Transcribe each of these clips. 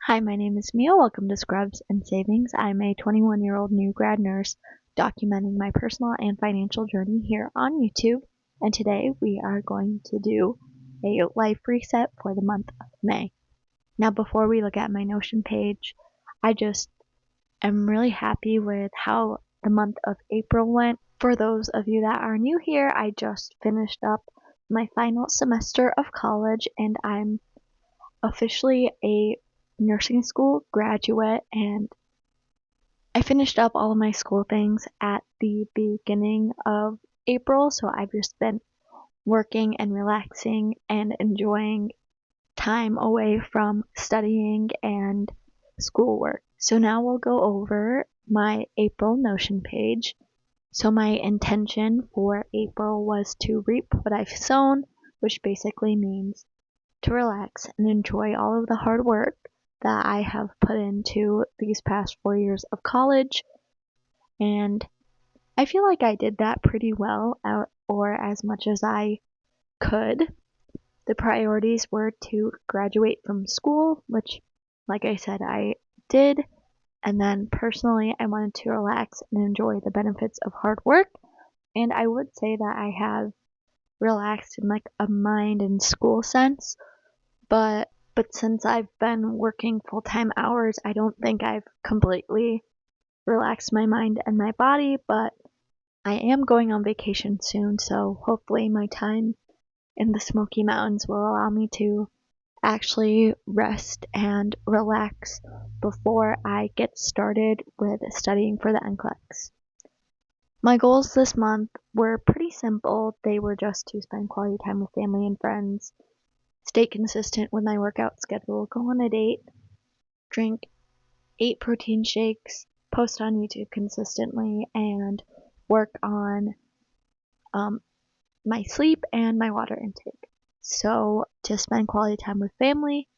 Hi, my name is Mia. Welcome to Scrubs and Savings. I'm a 21-year-old new grad nurse documenting my personal and financial journey here on YouTube. And today we are going to do a life reset for the month of May. Now, before we look at my Notion page, I just am really happy with how the month of April went. For those of you that are new here, I just finished up my final semester of college and I'm officially a nursing school graduate, and I finished up all of my school things at the beginning of April, so I've just been working and relaxing and enjoying time away from studying and schoolwork. So now we'll go over my April Notion page. So my intention for April was to reap what I've sown, which basically means to relax and enjoy all of the hard work that I have put into these past 4 years of college. And I feel like I did that pretty well, or as much as I could. The priorities were to graduate from school, which, like I said, I did. And then personally, I wanted to relax and enjoy the benefits of hard work. And I would say that I have relaxed in like a mind and school sense. But since I've been working full-time hours, I don't think I've completely relaxed my mind and my body, but I am going on vacation soon, so hopefully my time in the Smoky Mountains will allow me to actually rest and relax before I get started with studying for the NCLEX. My goals this month were pretty simple. They were just to spend quality time with family and friends, stay consistent with my workout schedule, go on a date, drink 8 protein shakes, post on YouTube consistently, and work on my sleep and my water intake. So to spend quality time with family,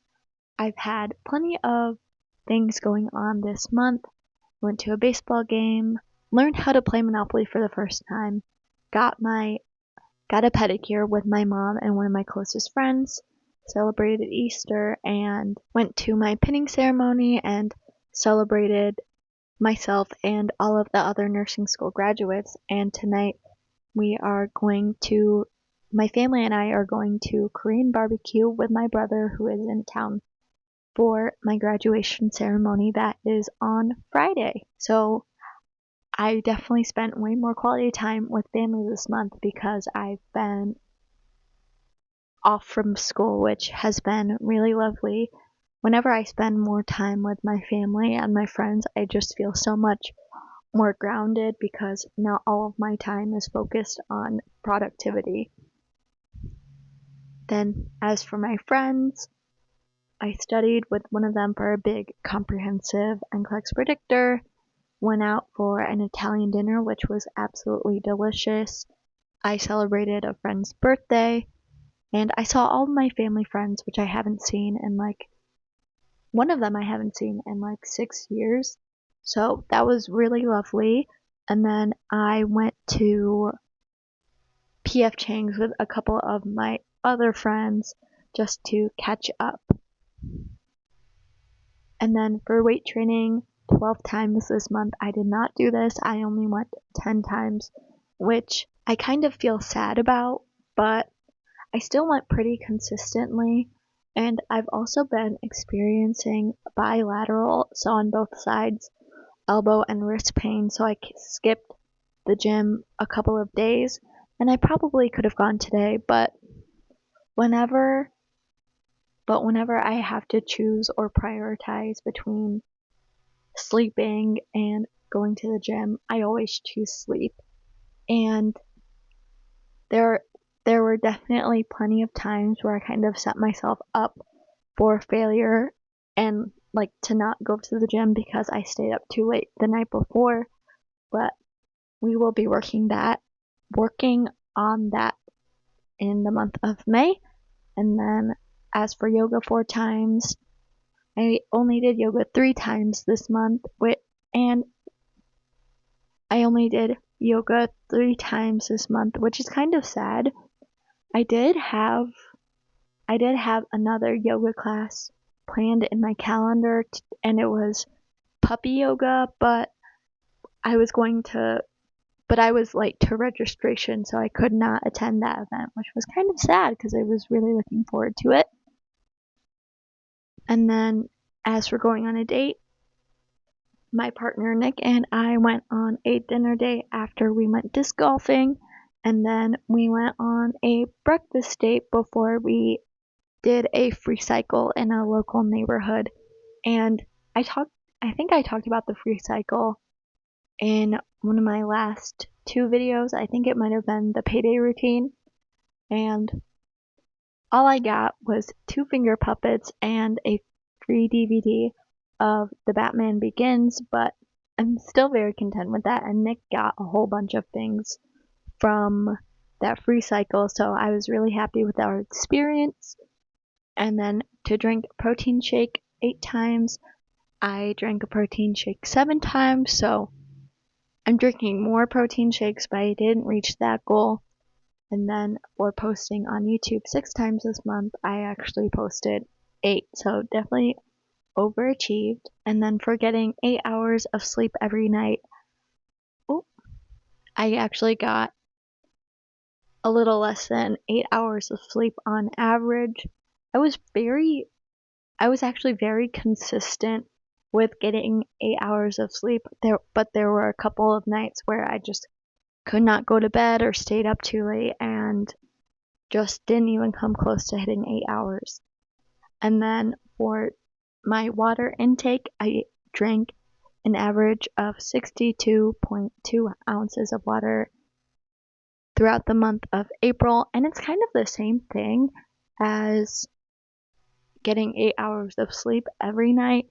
I've had plenty of things going on this month. Went to a baseball game, learned how to play Monopoly for the first time, got a pedicure with my mom and one of my closest friends, celebrated Easter, and went to my pinning ceremony and celebrated myself and all of the other nursing school graduates. And tonight my family and I are going to Korean barbecue with my brother who is in town for my graduation ceremony that is on Friday. So I definitely spent way more quality time with family this month because I've been off from school, which has been really lovely. Whenever I spend more time with my family and my friends, I just feel so much more grounded because now all of my time is focused on productivity. Then, as for my friends, I studied with one of them for a big comprehensive NCLEX predictor, went out for an Italian dinner, which was absolutely delicious. I celebrated a friend's birthday, and I saw all of my family friends, which I haven't seen in one of them I haven't seen in 6 years. So that was really lovely. And then I went to PF Chang's with a couple of my other friends just to catch up. And then for weight training, 12 times this month. I did not do this. I only went 10 times, which I kind of feel sad about, but I still went pretty consistently. And I've also been experiencing bilateral, so on both sides, elbow and wrist pain, so I skipped the gym a couple of days. And I probably could have gone today, but whenever I have to choose or prioritize between sleeping and going to the gym, I always choose sleep. And there were definitely plenty of times where I kind of set myself up for failure and to not go to the gym because I stayed up too late the night before, but we will be working on that in the month of May. And then as for yoga 4 times, I only did yoga 3 times this month, and I only did yoga 3 times this month, which is kind of sad. I did have another yoga class planned in my calendar, and it was puppy yoga, but I was late to registration, so I could not attend that event, which was kind of sad because I was really looking forward to it. And then, as for going on a date, my partner Nick and I went on a dinner date after we went disc golfing, and then we went on a breakfast date before we did a free cycle in a local neighborhood. And I think I talked about the free cycle in one of my last two videos. I think it might have been the payday routine. And all I got was two finger puppets and a free DVD of The Batman Begins, but I'm still very content with that. And Nick got a whole bunch of things from that free cycle, so I was really happy with our experience. And then to drink a protein shake 8 times, I drank a protein shake 7 times, so I'm drinking more protein shakes, but I didn't reach that goal. And then for posting on YouTube 6 times this month, I actually posted 8, so definitely overachieved. And then for getting 8 hours of sleep every night, I actually got a little less than 8 hours of sleep on average. I was actually very consistent with getting 8 hours of sleep but there were a couple of nights where I just could not go to bed or stayed up too late and just didn't even come close to hitting 8 hours. And then for my water intake, I drank an average of 62.2 ounces of water throughout the month of April, and it's kind of the same thing as getting 8 hours of sleep every night.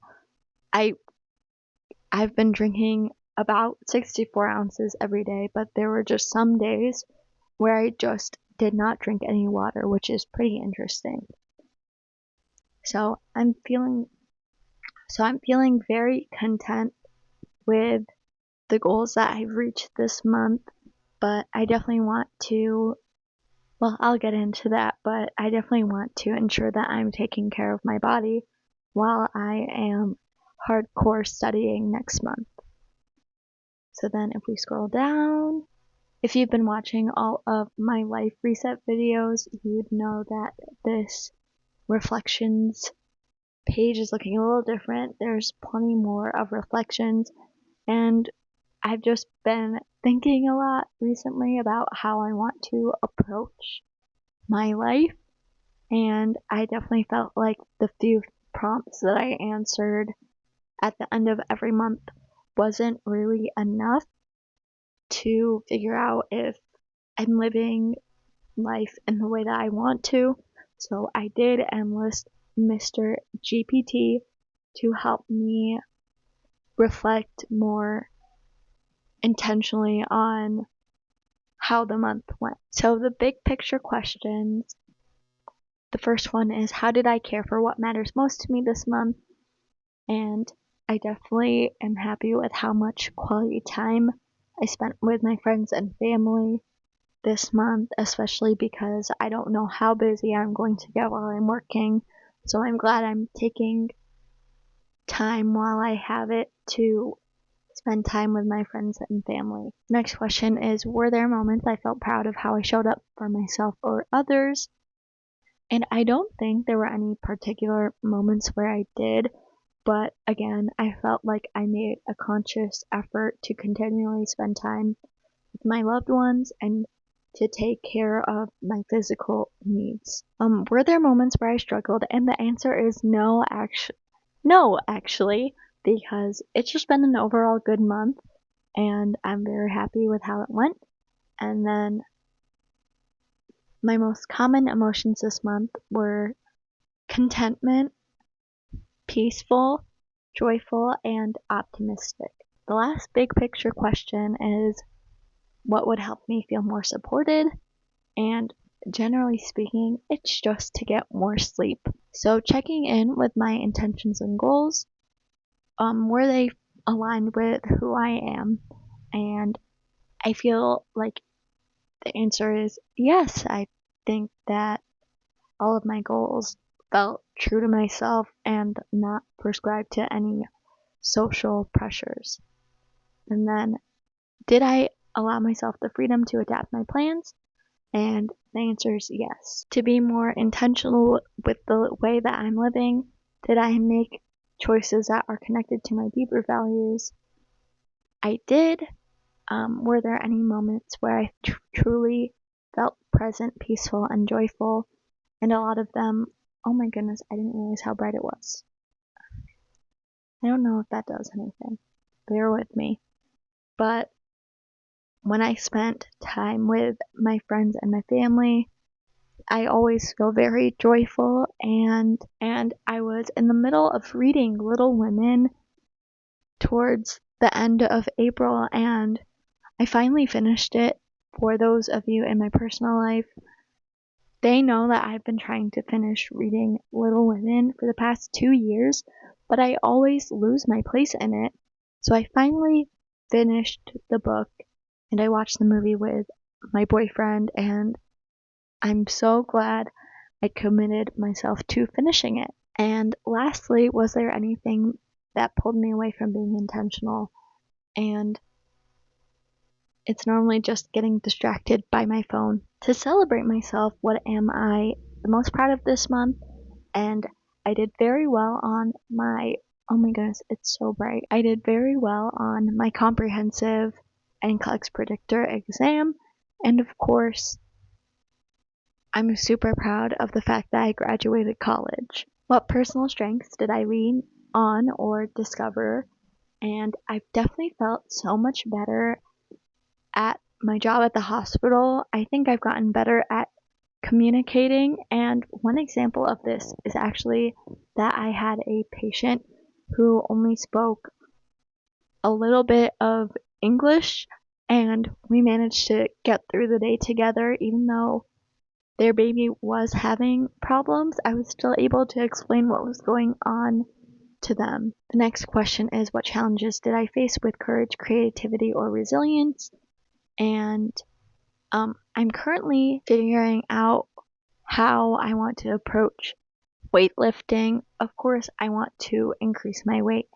I've been drinking about 64 ounces every day, but there were just some days where I just did not drink any water, which is pretty interesting. So I'm feeling very content with the goals that I've reached this month, but I definitely want to, well, I'll get into that, but I definitely want to ensure that I'm taking care of my body while I am hardcore studying next month. So then if we scroll down, if you've been watching all of my life reset videos, you'd know that this reflections page is looking a little different. There's plenty more of reflections, and I've just been thinking a lot recently about how I want to approach my life, and I definitely felt like the few prompts that I answered at the end of every month wasn't really enough to figure out if I'm living life in the way that I want to. So I did enlist Mr. GPT to help me reflect more intentionally on how the month went. So the big picture questions, the first one is, how did I care for what matters most to me this month? And I definitely am happy with how much quality time I spent with my friends and family this month, especially because I don't know how busy I'm going to get while I'm working. So I'm glad I'm taking time while I have it to spend time with my friends and family. Next question is, were there moments I felt proud of how I showed up for myself or others? And I don't think there were any particular moments where I did, but again, I felt like I made a conscious effort to continually spend time with my loved ones and to take care of my physical needs. Were there moments where I struggled? And the answer is no, actually, because it's just been an overall good month, and I'm very happy with how it went. And then my most common emotions this month were contentment, peaceful, joyful, and optimistic. The last big picture question is, what would help me feel more supported? And generally speaking, it's just to get more sleep. So checking in with my intentions and goals, were they aligned with who I am? And I feel like the answer is yes. I think that all of my goals felt true to myself and not prescribed to any social pressures. And then, did I allow myself the freedom to adapt my plans? And the answer is yes. To be more intentional with the way that I'm living, did I make choices that are connected to my deeper values? I did. Were there any moments where I truly felt present, peaceful, and joyful? And a lot of them, oh my goodness, I didn't realize how bright it was. I don't know if that does anything. Bear with me. But when I spent time with my friends and my family, I always feel very joyful, and I was in the middle of reading Little Women towards the end of April, and I finally finished it. For those of you in my personal life, they know that I've been trying to finish reading Little Women for the past 2 years, but I always lose my place in it. So I finally finished the book, and I watched the movie with my boyfriend, and I'm so glad I committed myself to finishing it. And lastly, was there anything that pulled me away from being intentional? And it's normally just getting distracted by my phone. To celebrate myself, what am I the most proud of this month? And I did very well on my, oh my goodness, it's so bright. I did very well on my comprehensive NCLEX predictor exam. And of course, I'm super proud of the fact that I graduated college. What personal strengths did I lean on or discover? And I've definitely felt so much better at my job at the hospital. I think I've gotten better at communicating, and one example of this is actually that I had a patient who only spoke a little bit of English, and we managed to get through the day together. Even though their baby was having problems, I was still able to explain what was going on to them. The next question is, what challenges did I face with courage, creativity, or resilience? And I'm currently figuring out how I want to approach weightlifting. Of course, I want to increase my weight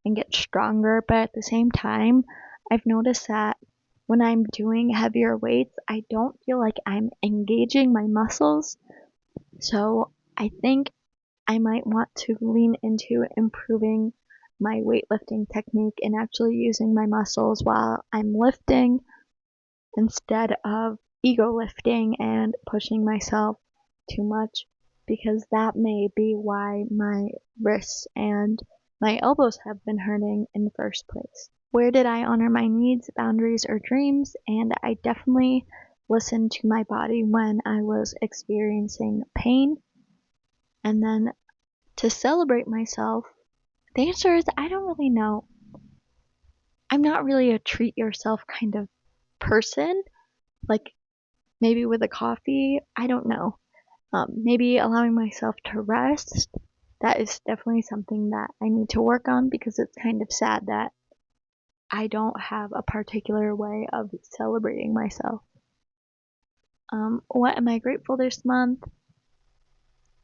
and get stronger, but at the same time, I've noticed that when I'm doing heavier weights, I don't feel like I'm engaging my muscles. So I think I might want to lean into improving my weightlifting technique and actually using my muscles while I'm lifting instead of ego lifting and pushing myself too much, because that may be why my wrists and my elbows have been hurting in the first place. Where did I honor my needs, boundaries, or dreams? And I definitely listened to my body when I was experiencing pain. And then to celebrate myself, the answer is I don't really know. I'm not really a treat yourself kind of person. Like, maybe with a coffee, I don't know. Maybe allowing myself to rest. That is definitely something that I need to work on, because it's kind of sad that I don't have a particular way of celebrating myself. What am I grateful this month?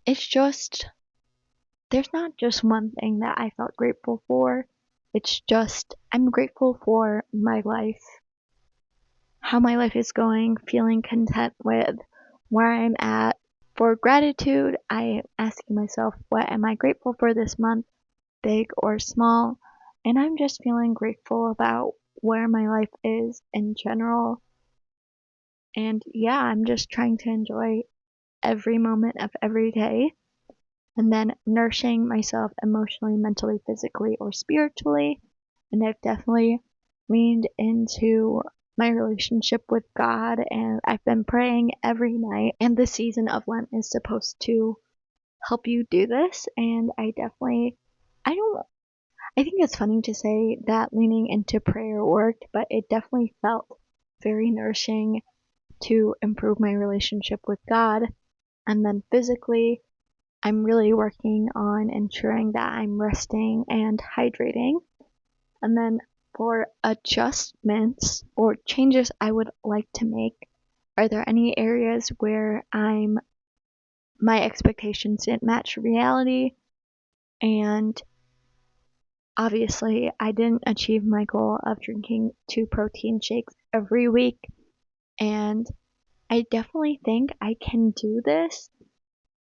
It's just, there's not just one thing that I felt grateful for. It's just, I'm grateful for my life, how my life is going, feeling content with where I'm at. For gratitude, I am asking myself, what am I grateful for this month, big or small? And I'm just feeling grateful about where my life is in general. And yeah, I'm just trying to enjoy every moment of every day. And then nourishing myself emotionally, mentally, physically, or spiritually. And I've definitely leaned into my relationship with God, and I've been praying every night. And the season of Lent is supposed to help you do this. And I definitely, I think it's funny to say that leaning into prayer worked, but it definitely felt very nourishing to improve my relationship with God. And then physically, I'm really working on ensuring that I'm resting and hydrating. And then for adjustments or changes I would like to make, are there any areas where I'm my expectations didn't match reality, and obviously I didn't achieve my goal of drinking 2 protein shakes every week, and I definitely think I can do this,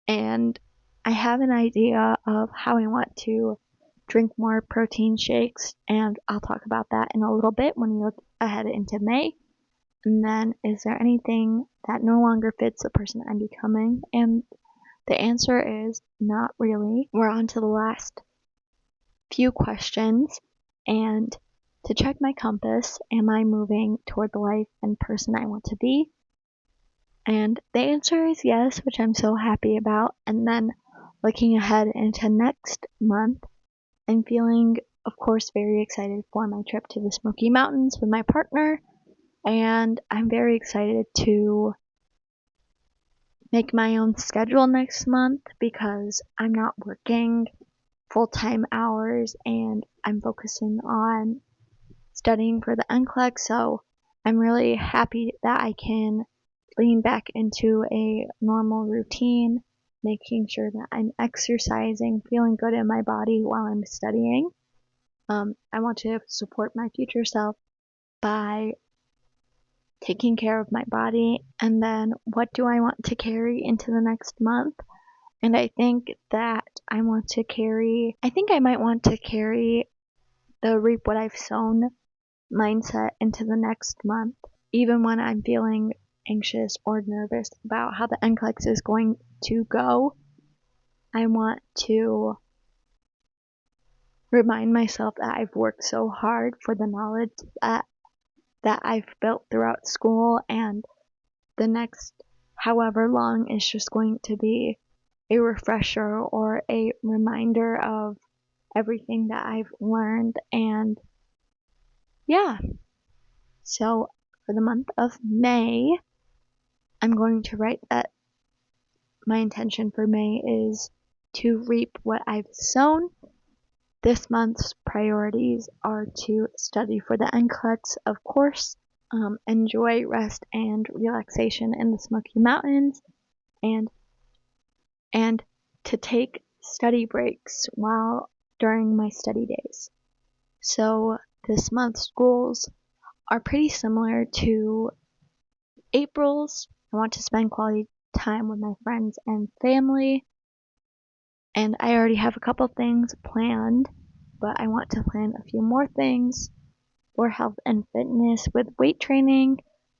and I have an idea of how I want to drink more protein shakes, and I'll talk about that in a little bit when we look ahead into May. And then, is there anything that no longer fits the person I'm becoming? And the answer is not really. We're on to the last few questions, and to check my compass, am I moving toward the life and person I want to be? And the answer is yes, which I'm so happy about. And then looking ahead into next month, I'm feeling, of course, very excited for my trip to the Smoky Mountains with my partner, and I'm very excited to make my own schedule next month because I'm not working full-time hours and I'm focusing on studying for the NCLEX, so I'm really happy that I can lean back into a normal routine, making sure that I'm exercising, feeling good in my body while I'm studying. I want to support my future self by taking care of my body, and then what do I want to carry into the next month? And I think that I might want to carry the reap what I've sown mindset into the next month, even when I'm feeling anxious or nervous about how the NCLEX is going to go. I want to remind myself that I've worked so hard for the knowledge that I've built throughout school, and the next however long is just going to be a refresher or a reminder of everything that I've learned. And yeah, so for the month of May, I'm going to write that my intention for May is to reap what I've sown. This month's priorities are to study for the NCLEX, of course, enjoy rest and relaxation in the Smoky Mountains, and to take study breaks during my study days. So this month's goals are pretty similar to April's. I want to spend quality time with my friends and family, and I already have a couple things planned, but I want to plan a few more things for health and fitness with weight training.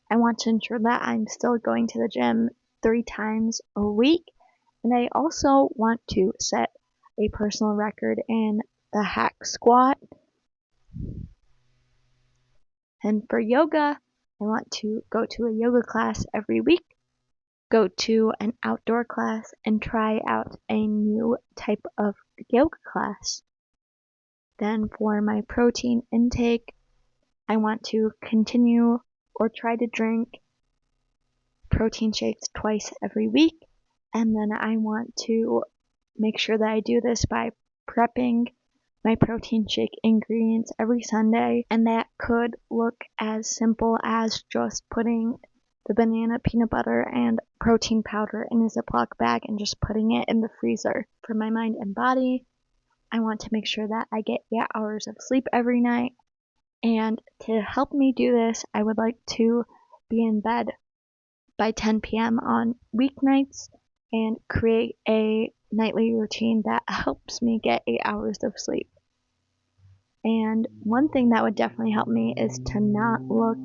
I want to ensure that I'm still going to the gym 3 times a week, and I also want to set a personal record in the hack squat. And for yoga, I want to go to a yoga class every week, go to an outdoor class, and try out a new type of yoga class. Then for my protein intake, I want to continue or try to drink protein shakes twice every week, and then I want to make sure that I do this by prepping my protein shake ingredients every Sunday, and that could look as simple as just putting the banana peanut butter and protein powder in a Ziploc bag and just putting it in the freezer. For my mind and body, I want to make sure that I get 8 hours of sleep every night, and to help me do this, I would like to be in bed by 10 p.m. on weeknights and create a nightly routine that helps me get 8 hours of sleep. And one thing that would definitely help me is to not look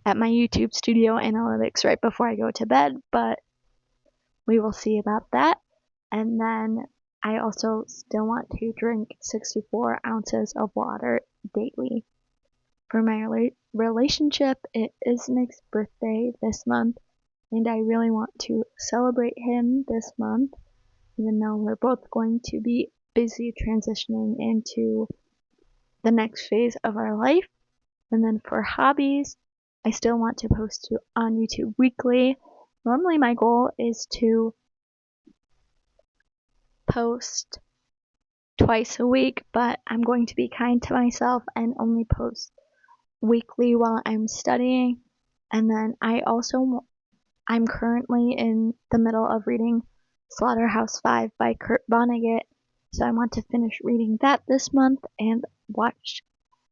at my YouTube studio analytics right before I go to bed, but we will see about that. And then I also still want to drink 64 ounces of water daily. For my relationship, it is Nick's birthday this month, and I really want to celebrate him this month, even though we're both going to be busy transitioning into the next phase of our life. And then for hobbies, I still want to post on YouTube weekly. Normally my goal is to post twice a week, but I'm going to be kind to myself and only post weekly while I'm studying. And then I also I'm currently in the middle of reading Slaughterhouse-Five by Kurt Vonnegut, so I want to finish reading that this month and watch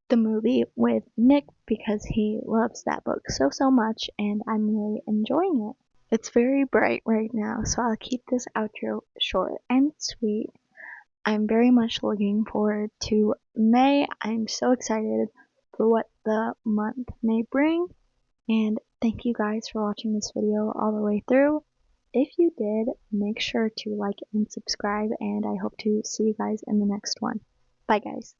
the movie with Nick because he loves that book so much and I'm really enjoying it. It's very bright right now, so I'll keep this outro short and sweet. I'm very much looking forward to May. I'm so excited for what the month may bring, and thank you guys for watching this video all the way through. If you did, make sure to like and subscribe, and I hope to see you guys in the next one. Bye guys.